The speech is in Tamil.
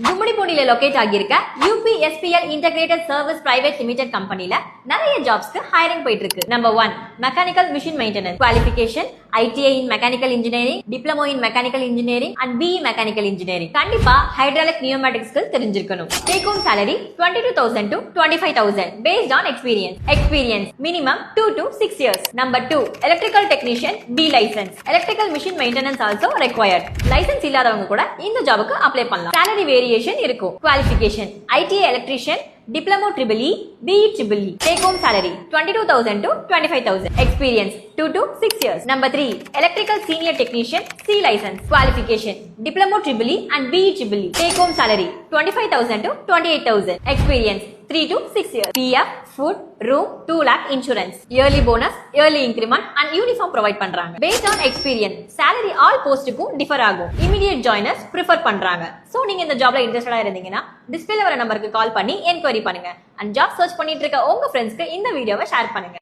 கும்மிடிப்பூண்டில லொகேட் ஆகியிருக்க UPSPL integrated service private limited கம்பெனில நிறைய ஜாப்ஸ்க்கு ஹையரிங் போயிட்டு இருக்கு. Number 1 mechanical machine maintenance qualification ITI in mechanical engineering, diploma in mechanical engineering and BE mechanical engineering. கண்டிப்பா ஹைட்ராலிக் நியூமேட்டிக் ஸ்கில் தெரிஞ்சிருக்கணும். Take home salary 22,000 to 25,000 based on experience. Experience minimum 2 to 6 years. Number 2 electrical technician B license. Electrical machine maintenance also required. License இல்லாதவங்க கூட இந்த ஜாபுக்கு அப்ளை பண்ணலாம். Salary variation இருக்கும். Qualification ITI electrician, Diploma EEE, BE EEE. Take home salary 22,000 to 25,000. Experience 2 to 6 years. Number 3 electrical senior technician C license. Qualification Diploma EEE and BE EEE. Take home salary 25,000 to 28,000. Experience 3 to 6 years. PF, food, room, 2 lakh insurance. Yearly bonus, yearly increment and uniform provide பண்றாங்க. Based on experience, salary all post-க்கும் differ ஆகும். Immediate joiners prefer பண்றாங்க. So நீங்க இந்த ஜாப்ல இன்ட்ரெஸ்டடா இருந்தீங்கன்னா டிஸ்பிளேல வர நம்பருக்கு கால் பண்ணி என்கொயரி பண்ணுங்க. அண்ட் ஜாப் சர்ச் பண்ணிட்டு இருக்க உங்க ஃப்ரெண்ட்ஸ்க்கு இந்த வீடியோவை ஷேர் பண்ணுங்க.